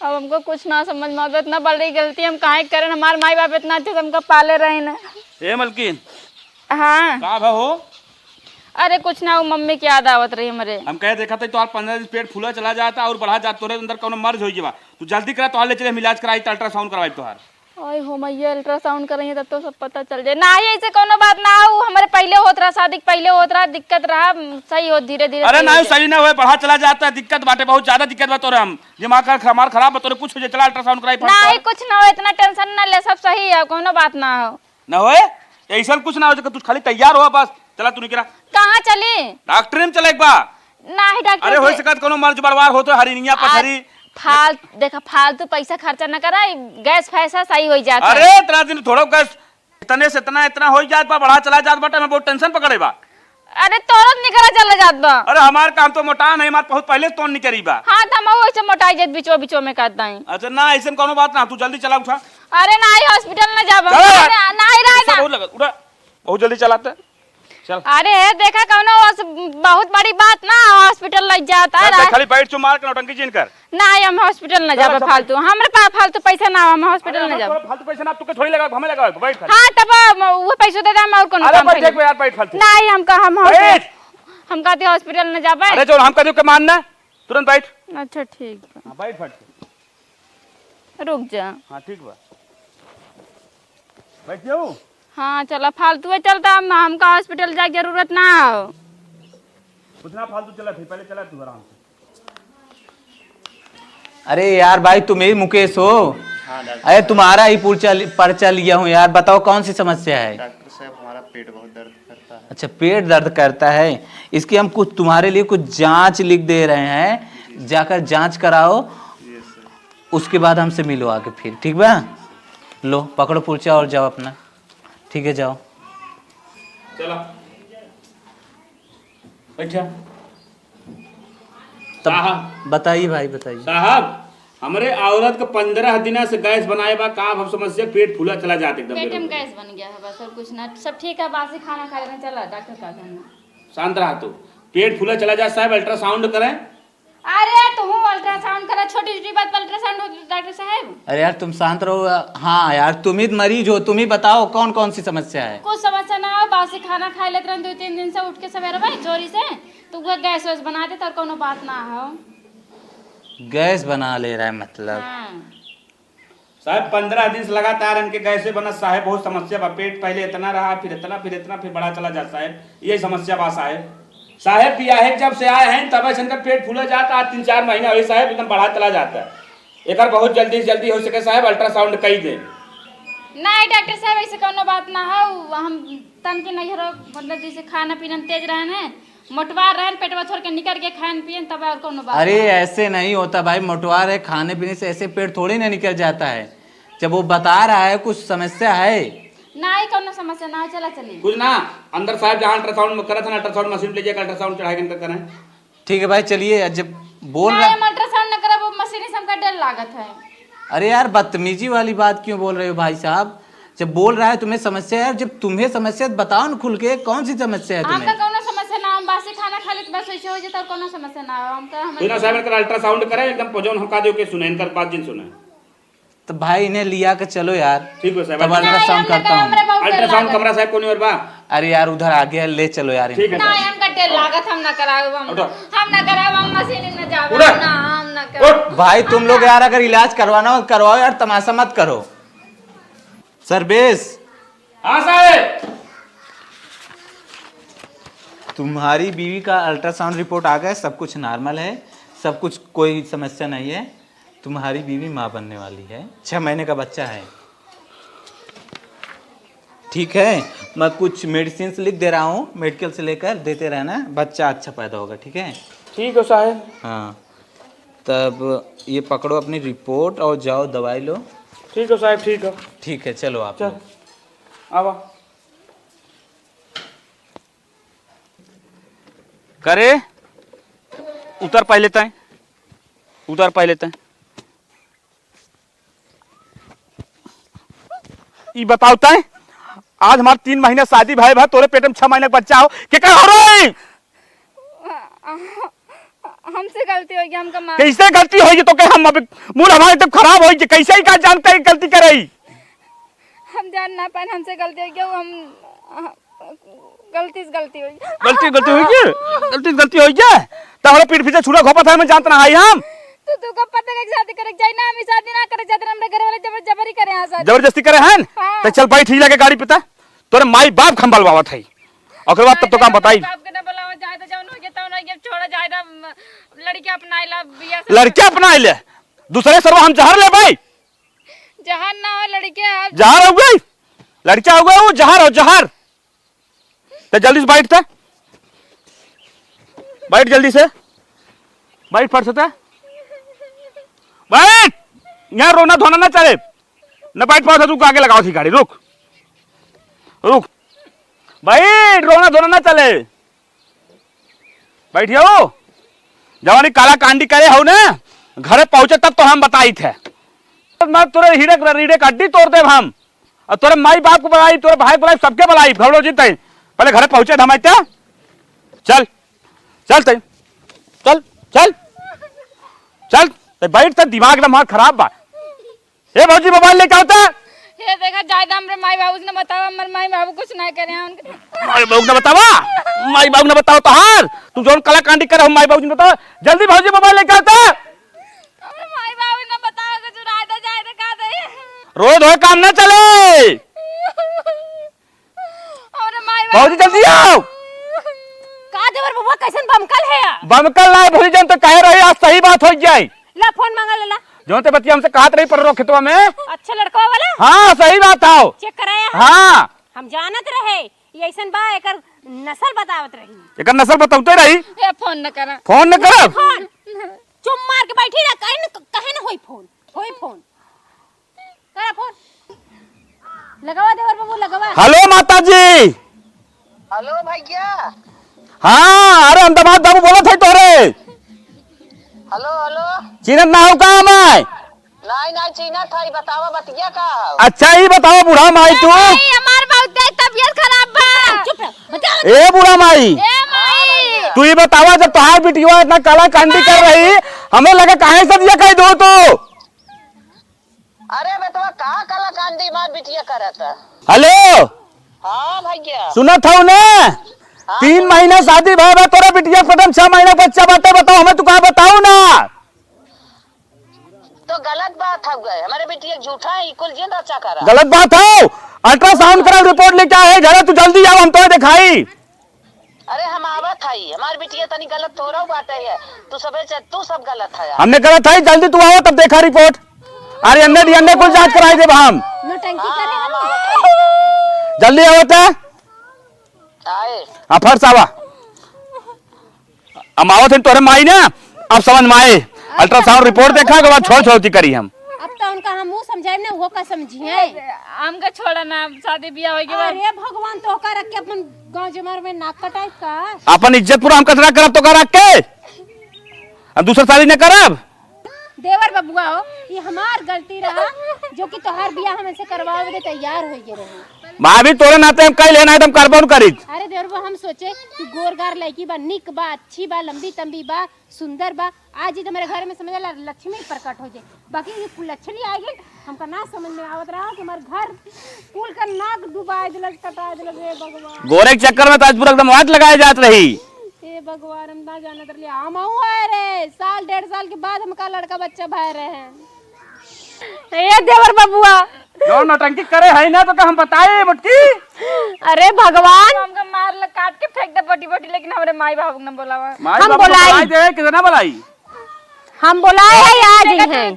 अब हमको कुछ ना समझ में आता। इतना बड़ी गलती हम काहे करें, हमारे माई बाप इतना अच्छे से हमको पाले रहे ना। ए मलकिन हाँ का भा हो? अरे कुछ ना वो मम्मी की याद आवत रही हमारे। हम कहे देखा था तो 15 दिन पेट फूला चला जाता और बढ़ा जाता तोरे अंदर कोनो मर्ज हो जावा। तू जल्दी करा तो ले चले हम इलाज कराई, अल्ट्रासाउंड करवाई तोहार। ओए हो मैया अल्ट्रासाउंड करेंगे तब तो सब पता चल जाए ना। ही ऐसे कोनो बात ना हो, हमारे पहले होत रहा शादी पहले होत रहा, दिक्कत रहा सही हो धीरे धीरे। अरे ना सही ना हुए बढ़ा चला जाता है, दिक्कत बाटे बहुत ज्यादा दिक्कत बा तोरे। हम दिमाग का हमार खराब बा तोरे कुछ हो जाए चला अल्ट्रासाउंड कराई ना ही कुछ ना हो, इतना टेंशन ना ले, सब सही है कोनो बात ना हो। ना होए ऐसा कुछ ना हो तू खाली तैयार हो बस। चला तू निकला कहाँ चली? डॉक्टर में चले एक बार। ना ही डॉक्टर अरे हो सकत कोनो मर्ज बरबार हो तो हरिनिया पथरी देखा फालतू पैसा खर्चा न करा, गैस फैसा सही हो जाता। अरे इतना दिन थोड़ा गैस इतने से इतना हो जात बा, बढ़ा चला जात बाटे में बहुत टेंशन पकड़े बा। अरे तोरत निकला चला जात बा। अरे हमार काम तो मोटा नहीं, मार बहुत पहले तो नहीं करी बा। हाँ तो हम ऐसे मोटाई जात बीचो बीचो में करता है। अच्छा ना ऐसे कोनो बात ना, तू जल्दी चला उठा। अरे ना ही हॉस्पिटल न जाब, चल। ना ही रहा बहुत लगा उठा, बहुत जल्दी चलाते चल। अरे देखा कौनो बहुत बड़ी बात ना, हॉस्पिटल हॉस्पिटल लग जाता चल, है। खाली बैठ चुप मार के नौटंकी चीन कर। नहीं हम हॉस्पिटल न जाबे फालतू, हमरे पास फालतू पैसा ना, हम हॉस्पिटल न जाबे। फालतू पैसा ना तुके थोड़ी लगा, हमें लगा, बैठ खाली। हां तब वो पैसा दे दे, हम और कोनो अरे काम बैठ करें। यार, बैठ फालतू। नहीं हम का हम बैठ। हम कहते हॉस्पिटल न जाबे। अरे जो हम कह के मानना, तुरंत बैठ। अच्छा ठीक बा, हां बैठ फट। रुक जा। हां ठीक बा, बैठ जाओ। हाँ चलो फालतू है चलता, हमका हॉस्पिटल जाए जरूरत ना हो। उतना फालतू चला थे, पहले चला तू आराम से। अरे यार भाई तुम ही मुकेश हो? अरे तुम्हारा ही पर्चा लिया हूँ यार, बताओ कौन सी समस्या है? डॉक्टर साहब हमारा पेट बहुत दर्द करता है। अच्छा पेट दर्द करता है, इसकी हम कुछ तुम्हारे लिए कुछ जांच लिख दे रहे हैं, जाकर जांच कराओ, उसके बाद हमसे मिलो आके फिर, ठीक बा? लो पकड़ो पर्चा और जाओ अपना, ठीक है जाओ। चलो बैठा। तब बताइए भाई बताइए। साहब हमारे औरत को 15 दिन से गैस बनाए बा, का हम समस्या पेट फूला चला जाते एकदम। पेट में गैस बन गया है बस और कुछ ना, सब ठीक है, बासी खाना खा लेना, चला डॉक्टर का कहना। शांत रहा तो पेट फूला चला जा साहब, अल्ट्रासाउंड करें। अरे तुम अल्ट्रासाउंड करा, छोटी छोटी बात पर अल्ट्रासाउंड हो डॉक्टर साहब। अरे यार तुम शांत रहो। हाँ यार तुम ही मरीज हो, तुम ही बताओ कौन कौन सी समस्या है? कुछ समस्या ना हो, बासी खाना खा लेते रहे 2-3 दिन से, उठ के सवेरे भाई चोरी से तो वो गैस वैस बना देता और कोनो बात ना हो। गैस बना ले रहा है मतलब? हाँ। साहब 15 दिन से लगातार इनके गैसे बना साहब, बहुत समस्या बा, पेट पहले इतना रहा फिर इतना फिर इतना फिर बढ़ा चला जाता है, ये समस्या बा साहब। साहब बियाहे जब से आए हैं तब से इनका पेट फूला जाता है, 3-4 महीना हुए साहब एकदम बढ़ा चला जाता है। एक बहुत जल्दी से जल्दी हो सके साहब अल्ट्रासाउंड कई दे। नहीं डॉक्टर साहब ऐसे कोनो बात ना हो, हम तन के नहीं रहो, मतलब जैसे खाना पीना तेज रहन है, मोटवा रहन, पेटवा छोड़ के निकल के खान पियन तब और कोनो बात। अरे ऐसे नहीं होता भाई, मोटवा रहे खाने पीने से ऐसे पेट थोड़ी ना निकल जाता है, जब वो बता रहा है कुछ समस्या है। नहीं कोनो समस्या ना हो, चला चलिए। कुछ ना अंदर साहब जहाँ अल्ट्रासाउंड करा था ना, अल्ट्रासाउंड मशीन ले जाकर अल्ट्रासाउंड चढ़ा के करें। ठीक है भाई चलिए, जब बोल नहीं रहा। हम अल्ट्रासाउंड न करा, वो मशीन से हमका डर लागत है। अरे यार बदतमीजी वाली बात क्यों बोल रहे हो भाई साहब? जब बोल रहा है तुम्हें समस्या है, जब तुम्हें समस्या बताओ ना खुल के, कौन सी समस्या है हमका तुम्हें? कोनो समस्या ना, हम बासी खाना खा लेते बस वैसे हो जाता, कोनो समस्या ना हो हमका। तो ना साहब इनका अल्ट्रासाउंड करें एकदम पहुंचो, हम का दे के सुने इनका बात जिन सुने। तो भाई इन्हें लिया के चलो यार, ठीक है साहब, तब अल्ट्रासाउंड करता हूँ। अल्ट्रासाउंड कमरा साहब कोनी और बा। अरे यार उधर आगे है, ले चलो यार। ठीक है नहीं हमका डर लागत, हम ना कराओ, हम ना कराओ, हम मशीन में जाओ उठो। ना, हम ना कराओ। भाई तुम लोग यार अगर इलाज करवाना हो करवाओ यार, तमाशा मत करो। सरबेश। हाँ साहब। तुम्हारी बीवी का अल्ट्रासाउंड रिपोर्ट आ गया, सब कुछ नॉर्मल है, सब कुछ कोई समस्या नहीं है। तुम्हारी बीवी माँ बनने वाली है, 6 महीने का बच्चा है। ठीक है, मैं कुछ मेडिसिन लिख दे रहा हूँ, मेडिकल से लेकर देते रहना, बच्चा अच्छा पैदा होगा। ठीक है? ठीक है साहब। हाँ तब ये पकड़ो अपनी रिपोर्ट और जाओ दवाई लो। ठीक है साहब, ठीक है। ठीक है चलो आप चल आवा। करे उतर पहले तय, उतर पहले तय। ई बताओ तय, आज हमारे 3 महीने शादी भाई भा, तोरे पेट में 6 महीने का बच्चा हो, क्या हो रहा है? हमसे गलती हो गई, हमका माफ। कैसे गलती होगी तो क्या हम अब मूड हमारे तब खराब होगी, कैसे ही का जानते हैं गलती कर रही? हम जान ना पाए, हमसे गलती हो गई, हम गलती से गलती हुई। गलती हुई क्या? गलती हुई क्या? तोहरे पीठ पीछे छुरा घोपा था, मैं जानता ना आई हम। तू का पता है शादी करे जाए ना, हम शादी ना करे जाते, हमरे घर वाले जबरदस्ती करे हैं शादी। जबरदस्ती करे हैं? हाँ। तो चल बैठ ही लगे गाड़ी पे, तोरे माई बाप खंबलवावत है, और बाद तब तो काम बताई। बाप के ना बुलावा जाए तो जाओ, ये तो ना, ये छोड़ा जाए ना, लड़की अपनाइला बिया से। लड़के अपना ले, दूसरे सरवा हम जहर ले भाई। जहर ना हो लड़के, आप जहर हो गई, लड़का हो गया वो जहर हो जहर। तो जल्दी से बैठ, बैठ जल्दी से, बैठ फट से बैठ। यहाँ रोना धोना ना चले, न बैठ पाओ तो आगे लगाओ थी गाड़ी, रुक रुक बैठ, रोना धोना ना चले, बैठियो। जवानी काला कांडी करे हो ना, घरे पहुंचे तब तो हम बताई थे, मैं तुरे रीढ़े का हड्डी तोड़ दे हम, और तोरे माई बाप को बुलाई, तोरे भाई बुलाई, सबके बुलाई, घबरो जीते पहले घरे पहुंचे हम। चल चल तय चल चल ते बैठ त दिमाग ना हमार खराब बा। ए भौजी मोबाइल लेके आवता। ये देखा जायदा हमरे माई बाबू ने बतावा, हमर माई बाबू कुछ नहीं करे हैं उनके। माई बाबू ने बतावा, माई बाबू ने बताओ तो हार तू जोन कलाकांडी कर माई बाबू ने बताओ। जल्दी भौजी मोबाइल लेके आवता। हमरे माई बाबू ने बतावा कुछ रायदा जायदा का दे। रोज हो काम ना चले। हमरे माई भौजी जल्दी आओ। का देवर बबुआ कैसन बमकल है यार? बमकल ना भूल जान तो कहे रही, आज सही बात हो जाए। ला फोन मांगा ला। जो ते बतिया हमसे कहत रही पर खेतवा में। अच्छा लड़का वाला? हाँ सही बात आओ। चेक कराया? हाँ हम जानत रहे ये ऐसन बा, एकर नस्ल बतावत रही। एक नस्ल बताते रही। ए फोन न करा, फोन न कर। फोन चुप मार के बैठी रह, कहे न होई फोन, होई फोन करा फोन लगावा देवर बाबू लगावा। हेलो माता जी। हेलो भैया। हाँ अरे अहमदाबाद बाबू बोला थे तोरे। Hello hello. चिन्हत ना हो का मैं? नहीं नहीं चीना था, बतावा बतिया का। अच्छा ही बताओ बूढ़ा माई तू। हमार बहुत तबीयत खराब बा। चुप रह बता। ए बूढ़ा माई ए माई तू ये बतावा, जब तुहार बिटिया इतना काला कांडी कर रही, हमें लगा काहे से दिया कह दो तो। अरे बेटवा कहाँ कलाकांडी मार बिटिया करत? हेलो हाँ भैया। सुनत हो ने? 3 महीना शादी भय तोरा बिटिया कदम 6 महीना बच्चा बाटे, बताओ हमें तू कहा बताओ ना। तो गलत बात हो गए, हमारे बिटिया झूठा है, कुल जिन रचा करा। गलत बात हो। अल्ट्रासाउंड करा रिपोर्ट लेके आए जरा, तू जल्दी आओ हम तो दिखाई। अरे हम आवत है, हमारी बिटिया तनी गलत थोड़ा बाटे है, तू सब गलत है। हमने गलत है, जल्दी तू आओ तब देखा रिपोर्ट। अरे अन्य डीएनए कुल जांच कराई देब हम। नौटंकी करे हम। जल्दी आओ तो। आए हाँ फर्स आवा। हम आवत हैं तोरे माई ना, अब समझ में आए। अल्ट्रासाउंड रिपोर्ट देखा के बाद छोड़ छोड़ती करी हम। अब तो उनका हम मुंह समझाए ना, वो का समझिए। हमका छोड़ा ना, शादी ब्याह हो गया। अरे भगवान तो का रख के अपन गांव जमार में नाक कटाई का। अपन इज्जत पूरा हम कचरा करब तो कर रख के, हम दूसरा शादी न करब। देवर बबुआ हो, ये हमार गलती रहा जो कि तोहार बियाह हमसे करवावे के तैयार हो गए रहे। माँ भी तोरे नाते हम कई लेना है, तुम करबो करी। अरे देवर बबुआ हम सोचे कि गोरगार लड़की बा, निक बा, अच्छी बा, लंबी तंबी बा, सुंदर बा, आज ही तो मेरे घर में समझ ला लक्ष्मी प्रकट हो जाए। बाकी ये कुलच्छनी आ गई, हमका ना समझ में आवत रहा कि हमार घर कुल का नाक डुबाए दिलक, कटाए दिलक। हे भगवान गोरे के चक्कर में तो आज पूरा एकदम वाट लगाए जात रही। हे भगवान, हम ना जानत रही। हम आए रे साल 1.5 साल के बाद हमका लड़का बच्चा भाई रहे हैं। ये देवर बबुआ जो नौटंकी करे है ना तो क्या हम बताए मुटकी। अरे भगवान, हमका मार ल काट के फेंक दे बटी बटी, लेकिन हमरे माई बाबू ने बोलावा। हम बोलाई दे कितना बोलाई। हम बोलाए है आज ही है।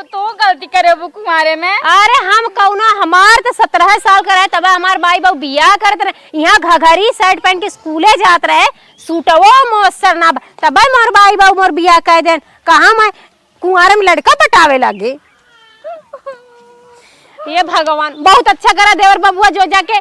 तो गलती करे वो कुमारे में। अरे हम कौना, हमार तो 17 साल का रहे तब हमार माई बाबू बियाह करते रहे। यहाँ घघरी शर्ट पहन के स्कूले जात रहे, सूटवो मोसर ना, तब मोर माई बाबू मोर बियाह कर देन। कहाँ मैं कुंवारे में लड़का पटावे लगे। ये भगवान बहुत अच्छा करा देवर बबुआ, जो जाके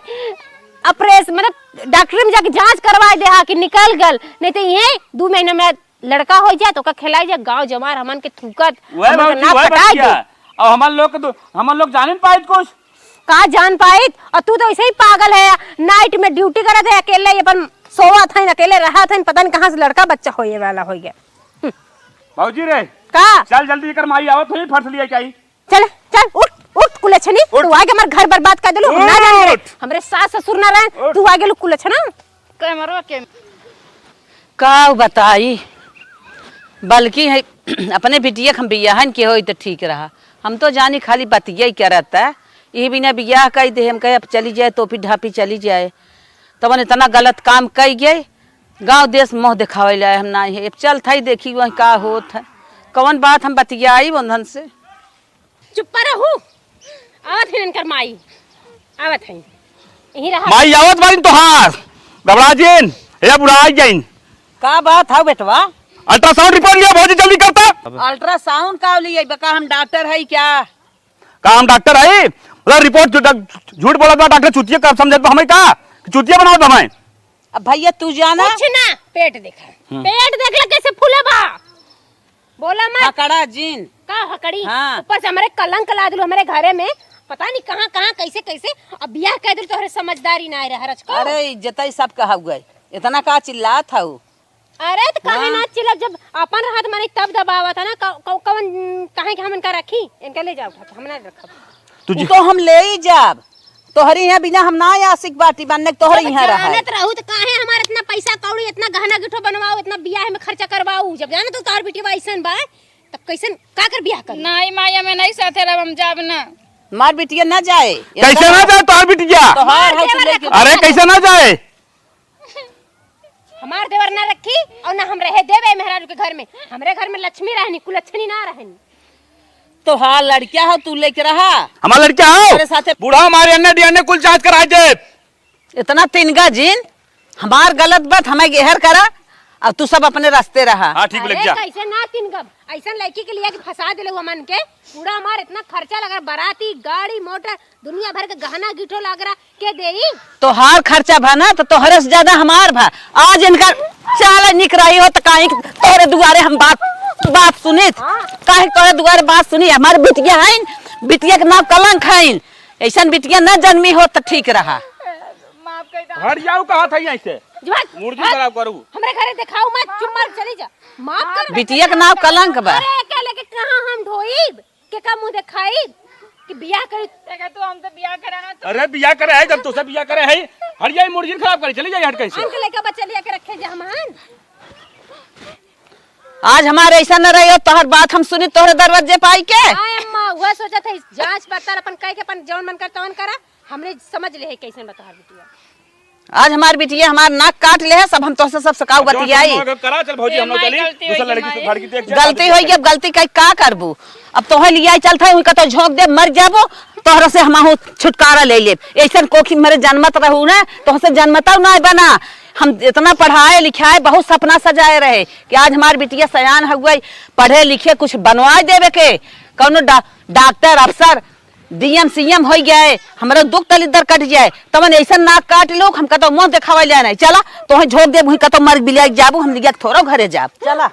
ऑपरेशन मतलब डॉक्टर में जाके जांच करवा दे हा कि निकल गल, नहीं तो ये 2 महीने में लड़का हो जाए तो का खिलाई जाए गांव जमार हमन के थूकत ना पटाई दे। और हम लोग जान नहीं पाए कुछ का जान पाई। और तू तो ऐसे ही पागल है, नाइट में ड्यूटी करत है, अकेले अपन सोवा था, अकेले रहा था, पता नहीं कहाँ से लड़का बच्चा होए वाला हो गया। भाजी रे का चल जल्दी कर माई आवत हुई, फट लिया क्या चल चल उठ उठ कुलछनी, तू आगे हमार घर बर्बाद कर देलू। हम ना जाने रे, हमरे सास ससुर ना रहे, तू आगे लू कुलछना के मरो के का बताई। बल्कि है अपने बिटिया हम बियाहन के होई तो ठीक रहा। हम तो जानी खाली बतिया ही करता, ये बिना बियाह कही दे हम कहे अब चली जाए तो फिर ढापी चली जाए। तब तो इतना गलत काम कही गए, गांव देश मुँह दिखावे लाए हम ना है। चल था ही देखी वही का होत है, कौन बात हम बतियाई बंधन से। चुप रहू, आवत है इनकर माई, आवत है यही रहा। माई आवत बाइन तोहार घबरा जिन या बुढ़ा जाइन। का बात है बेटवा? अल्ट्रासाउंड रिपोर्ट लिया भौजी जल्दी करता। अल्ट्रासाउंड का लिए बका हम डॉक्टर है क्या? का हम डॉक्टर है? मतलब रिपोर्ट झूठ बोला था डॉक्टर, चुतिया कब समझे हमें का चुतिया बनाओ हमें। अब भैया तू जाना कुछ ना, पेट देखा, पेट देख ले कैसे फूला बा, बोला मत हकड़ा जीन का हकड़ी। हाँ। ऊपर से हमारे कलंक ला दिलो हमारे घरे में, पता नहीं कहाँ कहाँ कैसे कैसे। अब बियाह कर दिल तो हमारे समझदारी ना रहा रच को। अरे इज्जत ही सब कहा गए, इतना का चिल्ला था। अरे तो काहे ना चिल्लब, जब अपन रहत माने तब दबावा था ना, कौन काहे के हम इनका रखी, इनके ले जाओ, हम ना रखब। तो हम ले ही जाब, तोहरी यहाँ बिना हम ना आशिक बाटी बनने तोहरी यहाँ रहा। जानत रहू तो काहे हमारे इतना पैसा कौड़ी, इतना गहना गिठो बनवाओ, इतना बियाह में खर्चा करवाओ, जब जाने तो तार बेटी वैसन बा तब कैसन का कर बियाह कर। नहीं माया में नहीं साथे रह, हम जाब ना। मार बिटिया ना जाए। कैसे ना जाए तोहर बिटिया? अरे कैसे ना जाए? हमार देवर ना रखी और ना हम रहे देवे मेहरारू के घर में, हमरे घर में लक्ष्मी रहनी, कुलच्छनी ना रहनी। तो हाँ लड़किया हो, तू लेके रहा हमारा लड़किया हो, तेरे साथे बूढ़ा हमारे अन्य डीएनए कुल जांच कराए दे। इतना तिनगा जिन हमार गलत बात हमें गेहर करा, अब तू सब अपने रास्ते रहा। हाँ ठीक लग जा। कैसे ना तीन गब ऐसा लड़की के लिए कि फंसा दिले हुआ मन के, पूरा हमार इतना खर्चा लग रहा, बाराती गाड़ी मोटर दुनिया भर के गहना गिठो लग रहा के देई। तो हार खर्चा भा ना तो तोहरे से ज्यादा हमार भा। आज इनका चाल निक रही हो तो काहे तोहरे दुआरे हम बात सुनी, काहे तोहरे दुआरे बात सुनी। हमारे बिटिया है, बिटिया के नाम कलंक है, ऐसा बिटिया न जन्मी हो तो ठीक रहा। हट जाओ, कहा था यहाँ से मूर्ति खराब करू, हमरे घरे दिखाओ मत, चुप मार चली जा, माफ कर। बिटिया के नाम कलंक बा। अरे के लेके कहां हम ढोईब के का मुंह दिखाईब कि बियाह करी, तू हमसे बियाह कराना। अरे बियाह करे है, जब तुझसे बियाह करे है, हट जाए मूर्ति खराब करे, चली जाए हट कैसे। अंकल लेके बच्चा लिया के रखे जा हमहन। आज हमारे ऐसा न रही हो, तोहर बात हम सुनी तोहरे दरवाजे पाई के। हां अम्मा वह सोचा था जांच पड़ताल अपन कह के अपन जौन मन कर तौन करा, हमने समझ ले है कैसे बता बिटिया। आज हमार बिटिया हमार नाक काट ले है, सब हम तोहसे सब सकाऊ बतियाई। करा चल भौजी, हम लोग चली दूसरा लड़की से घर की देख। गलती होई, अब गलती कई का करबू, अब तोहे लिया चलता है कतो झोंक दे मर जाबो, तोहरा से हम छुटकारा ले ले। ऐसा कोखी मेरे जन्मत रहू ना, तोहसे जन्मता ना बना। हम इतना पढ़ाए लिखाए, बहुत सपना सजाए रहे कि आज हमार बिटिया सयान हुआ, पढ़े लिखे कुछ बनवाए देवे के, कौनो डॉक्टर अफसर डीएम सीएम हो गए, हमारा दुख तलिदर कट जाए, तमन ऐसा नाक काट लो हम कतो मुंह दिखावा ले नहीं। चला तोहे झोंक दे वही कतो मर बिलिया जाबू, हम लिया थोड़ा घरे जाब। चला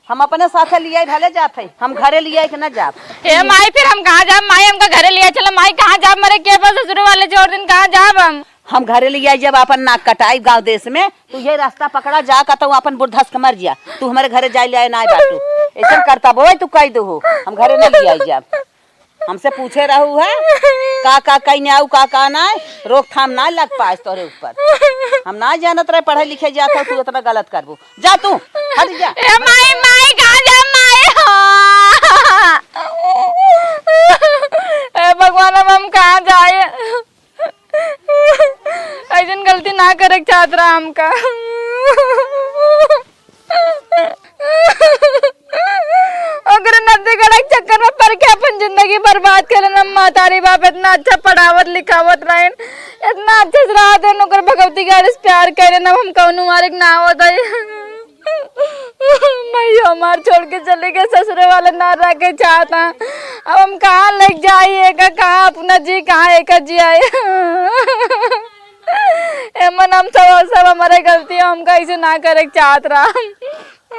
हम अपने साथे लिया भले जाते, हम घरे लिया के न जाब। ए माई फिर हम कहाँ जाब? माई हमका घरे लिया चला, माई कहाँ जाब? मरे के पास ससुर वाले जोर दिन कहाँ जाब? हम घरे लिया जब अपन नाक कटाई गांव देश में, तू ये रास्ता पकड़ा जा का तो अपन बुढ़धस के मर जा, तू हमारे घरे जाए लिया ना बाटू ऐसा करता बोए, तू कह दो हम घरे न लिया जब। हमसे पूछे रहू है का कहीं ना का ना, रोकथाम ना लग पाए तोरे ऊपर। हम ना जानत रहे पढ़े लिखे जाता, तू इतना गलत करबू। जा तू हट जा। ए माई माई कहाँ जा माई? ए भगवान अब हम कहाँ जाए? ऐसा गलती ना करे छात्रा हमका। अगर नदी गड़क चक्कर में पड़ के अपन जिंदगी बर्बाद करे ना, मातारी बाप इतना अच्छा पढ़ावत लिखावत रहे, इतना अच्छे से रहा थे, नौकर भगवती का प्यार करे ना, हम कौन मारिक ना होता मैं हमार छोड़ के चले गए, ससुरे वाले ना रह के चाहता। अब हम कहाँ लग जाइए, कहाँ अपना जी कहाँ एक जी आए। एमन हम सब हमारे गलती, हम कैसे ना करे चाहत रहा।